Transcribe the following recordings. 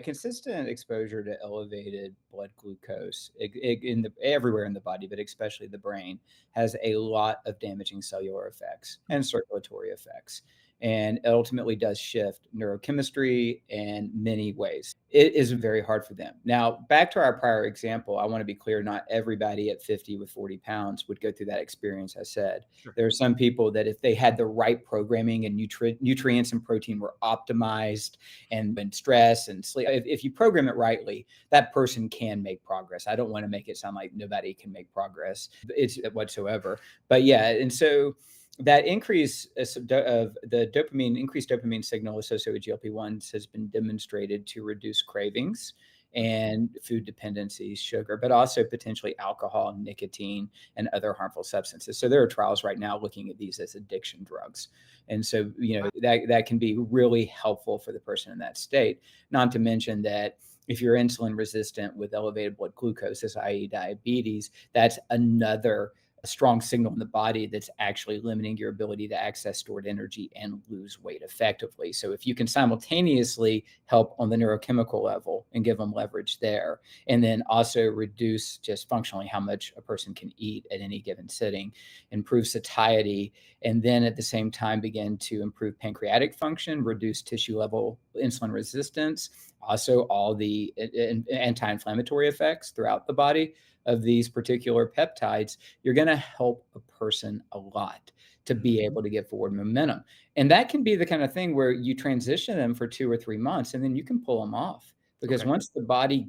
Consistent exposure to elevated blood glucose everywhere in the body, but especially the brain, has a lot of damaging cellular effects and circulatory effects. And it ultimately does shift neurochemistry in many ways. It is very hard for them. Now, back to our prior example, I want to be clear, not everybody at 50 with 40 pounds would go through that experience. I said Sure. there are some people that if they had the right programming and nutrients and protein were optimized, and stress and sleep, if you program it rightly, that person can make progress. I don't want to make it sound like nobody can make progress. It's whatsoever. But yeah, and so that increased dopamine signal associated with GLP-1s has been demonstrated to reduce cravings and food dependencies, sugar, but also potentially alcohol, nicotine, and other harmful substances. So there are trials right now looking at these as addiction drugs. And so, that can be really helpful for the person in that state. Not to mention that if you're insulin resistant with elevated blood glucose, i.e. diabetes, that's another strong signal in the body that's actually limiting your ability to access stored energy and lose weight effectively. So if you can simultaneously help on the neurochemical level and give them leverage there, and then also reduce just functionally how much a person can eat at any given sitting, improve satiety, and then at the same time begin to improve pancreatic function, reduce tissue level insulin resistance, also all the anti-inflammatory effects throughout the body of these particular peptides, you're going to help a person a lot to be able to get forward momentum. And that can be the kind of thing where you transition them for 2 or 3 months and then you can pull them off. Because Okay. once the body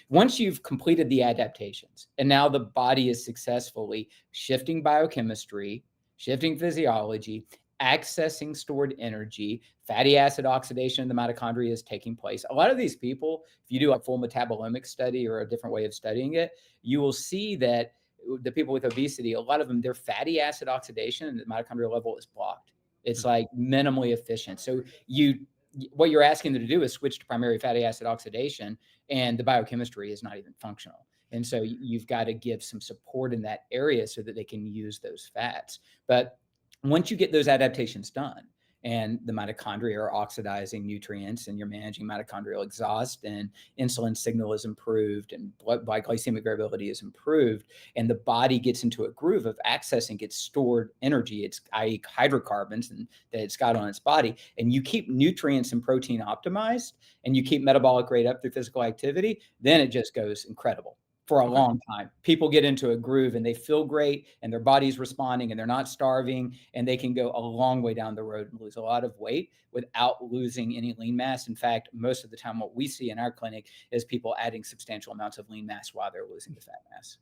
once you've completed the adaptations, and now the body is successfully shifting biochemistry, shifting physiology, accessing stored energy, fatty acid oxidation in the mitochondria is taking place. A lot of these people, if you do a full metabolomic study or a different way of studying it, you will see that the people with obesity, a lot of them, their fatty acid oxidation at the mitochondrial level is blocked. It's Hmm. like minimally efficient. So what you're asking them to do is switch to primary fatty acid oxidation, and the biochemistry is not even functional. And so you've got to give some support in that area so that they can use those fats. But once you get those adaptations done and the mitochondria are oxidizing nutrients and you're managing mitochondrial exhaust and insulin signal is improved and blood glycemic variability is improved and the body gets into a groove of accessing its stored energy, its i.e. hydrocarbons and that it's got on its body, and you keep nutrients and protein optimized and you keep metabolic rate up through physical activity, then it just goes incredible for a Okay. long time. People get into a groove and they feel great and their body's responding and they're not starving, and they can go a long way down the road and lose a lot of weight without losing any lean mass. In fact, most of the time what we see in our clinic is people adding substantial amounts of lean mass while they're losing the fat mass.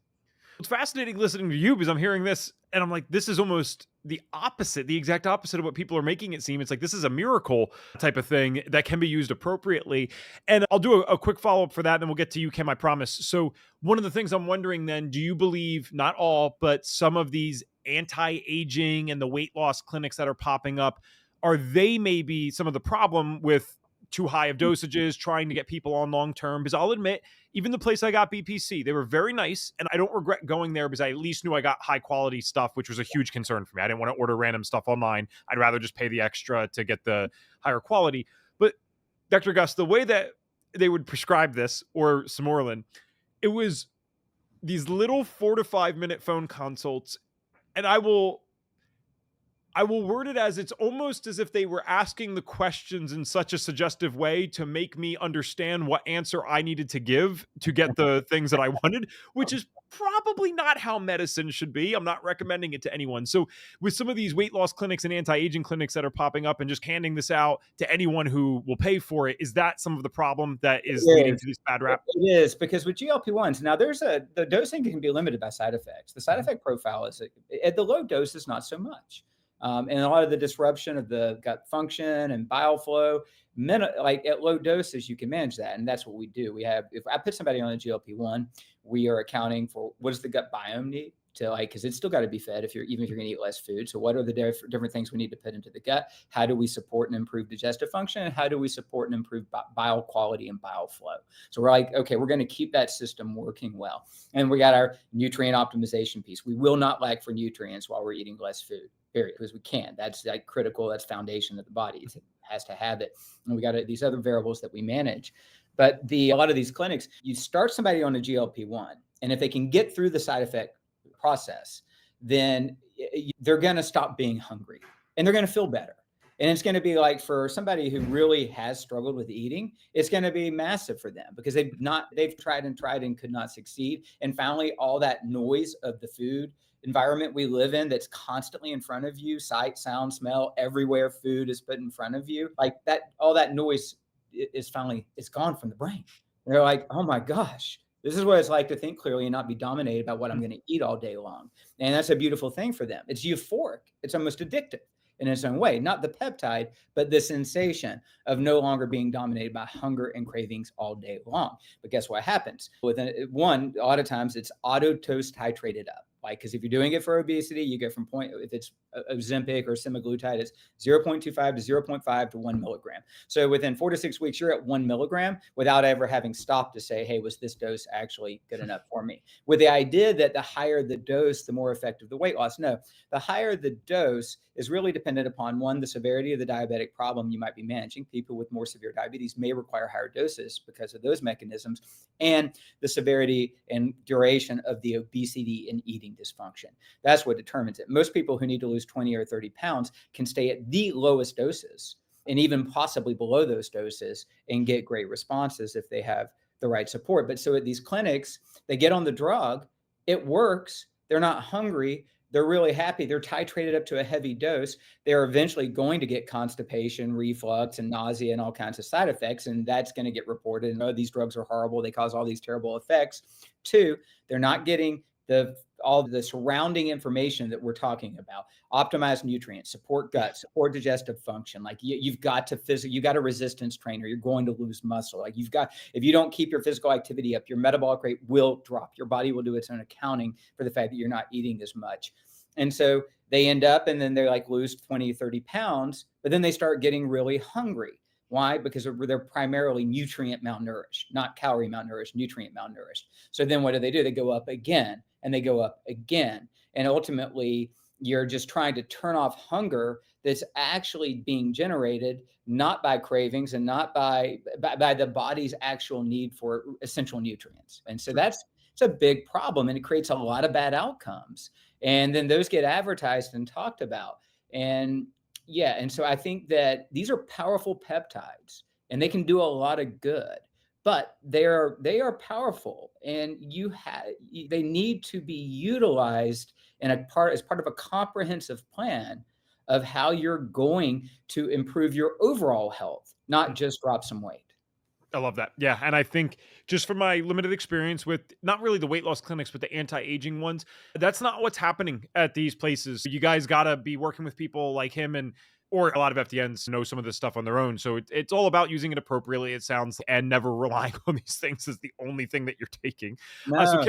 It's fascinating listening to you because I'm hearing this and I'm like, this is almost the opposite, the exact opposite of what people are making it seem. It's like this is a miracle type of thing that can be used appropriately. And I'll do a quick follow up for that, then we'll get to you, Kim, I promise. So, one of the things I'm wondering then, do you believe, not all, but some of these anti aging and the weight loss clinics that are popping up, are they maybe some of the problem with too high of dosages, trying to get people on long term? Because I'll admit, even the place I got BPC, they were very nice. And I don't regret going there because I at least knew I got high quality stuff, which was a huge concern for me. I didn't want to order random stuff online. I'd rather just pay the extra to get the higher quality. But Dr. Gus, the way that they would prescribe this or Samorlin, it was these little 4 to 5 minute phone consults. And I will word it as it's almost as if they were asking the questions in such a suggestive way to make me understand what answer I needed to give to get the things that I wanted, which is probably not how medicine should be. I'm not recommending it to anyone. So, with some of these weight loss clinics and anti aging clinics that are popping up and just handing this out to anyone who will pay for it, is that some of the problem that is leading It to this bad It rap? is because with GLP-1s, now the dosing can be limited by side effects. The side Mhm. effect profile is at the low doses, not so much. And a lot of the disruption of the gut function and bile flow, like at low doses, you can manage that. And that's what we do. If I put somebody on a GLP-1, we are accounting for what does the gut biome need to because it's still got to be fed even if you're going to eat less food. So what are the different things we need to put into the gut? How do we support and improve digestive function? And how do we support and improve bile quality and bile flow? So we're like, okay, we're going to keep that system working well. And we got our nutrient optimization piece. We will not lack for nutrients while we're eating less food, period, because we can. That's like critical. That's foundation of the body. It's has to have it. And we got these other variables that we manage. But a lot of these clinics, you start somebody on a GLP-1, and if they can get through the side effect process, then they're going to stop being hungry and they're going to feel better. And it's going to be like, for somebody who really has struggled with eating, it's going to be massive for them because they've tried and could not succeed. And finally, all that noise of the food environment we live in that's constantly in front of you, sight, sound, smell, everywhere food is put in front of you, like that, all that noise is finally, it's gone from the brain. And they're like, oh my gosh, this is what it's like to think clearly and not be dominated by what I'm going to eat all day long. And that's a beautiful thing for them. It's euphoric. It's almost addictive in its own way, not the peptide, but the sensation of no longer being dominated by hunger and cravings all day long. But guess what happens? A lot of times it's auto dose titrated up. Like, because if you're doing it for obesity, you go from if it's Ozempic or semaglutide, it's 0.25 to 0.5 to 1 milligram. So within 4 to 6 weeks, you're at 1 milligram without ever having stopped to say, hey, was this dose actually good enough for me? With the idea that the higher the dose, the more effective the weight loss. No, the higher the dose is really dependent upon, one, the severity of the diabetic problem you might be managing. People with more severe diabetes may require higher doses because of those mechanisms, and the severity and duration of the obesity and eating dysfunction. That's what determines it. Most people who need to lose 20 or 30 pounds can stay at the lowest doses and even possibly below those doses and get great responses if they have the right support. But so at these clinics, they get on the drug, it works, they're not hungry, they're really happy, they're titrated up to a heavy dose, they're eventually going to get constipation, reflux, and nausea and all kinds of side effects, and that's going to get reported. And, oh, these drugs are horrible, they cause all these terrible effects. Two, they're not getting all the surrounding information that we're talking about. Optimize nutrients, support gut, support digestive function. Like you've got a resistance trainer, you're going to lose muscle. Like if you don't keep your physical activity up, your metabolic rate will drop. Your body will do its own accounting for the fact that you're not eating as much. And so they end up, and then they're like lose 20, 30 pounds, but then they start getting really hungry. Why? Because they're primarily nutrient malnourished, not calorie malnourished, nutrient malnourished. So then what do? They go up again, and they go up again. And ultimately, you're just trying to turn off hunger that's actually being generated not by cravings and not by the body's actual need for essential nutrients. And so it's a big problem, and it creates a lot of bad outcomes. And then those get advertised and talked about. And so I think that these are powerful peptides, and they can do a lot of good, but they are powerful, and they need to be utilized as part of a comprehensive plan of how you're going to improve your overall health, not just drop some weight. I love that. Yeah. And I think just from my limited experience with not really the weight loss clinics, but the anti-aging ones, that's not what's happening at these places. You guys got to be working with people like him, or a lot of FDNs know some of this stuff on their own. So it's all about using it appropriately, it sounds, and never relying on these things as the only thing that you're taking. So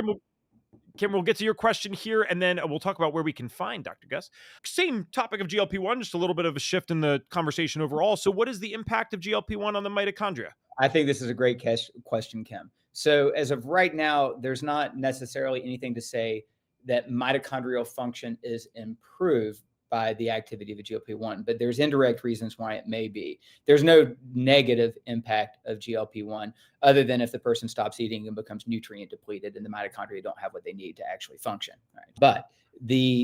Kim, we'll get to your question here, and then we'll talk about where we can find Dr. Gus. Same topic of GLP-1, just a little bit of a shift in the conversation overall. So what is the impact of GLP-1 on the mitochondria? I think this is a great question, Kim. So as of right now, there's not necessarily anything to say that mitochondrial function is improved by the activity of a GLP-1, but there's indirect reasons why it may be. There's no negative impact of GLP-1 other than if the person stops eating and becomes nutrient depleted and the mitochondria don't have what they need to actually function. Right? But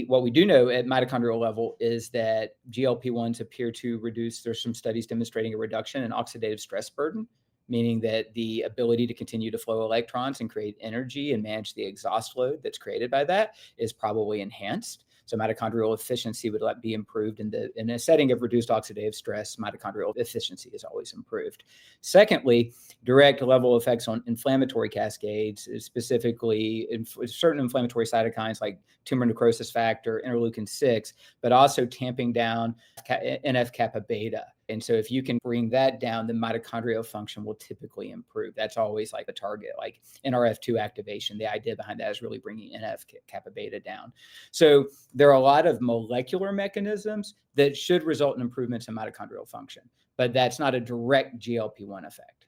what we do know at mitochondrial level is that GLP-1s appear to reduce, there's some studies demonstrating a reduction in oxidative stress burden, meaning that the ability to continue to flow electrons and create energy and manage the exhaust load that's created by that is probably enhanced. So mitochondrial efficiency would be improved in a setting of reduced oxidative stress. Mitochondrial efficiency is always improved. Secondly, direct level effects on inflammatory cascades, specifically certain inflammatory cytokines like tumor necrosis factor, interleukin 6, but also tamping down NF-kappa beta. And so if you can bring that down, the mitochondrial function will typically improve. That's always like a target, like NRF2 activation. The idea behind that is really bringing NF-kappa beta down. So there are a lot of molecular mechanisms that should result in improvements in mitochondrial function, but that's not a direct GLP-1 effect.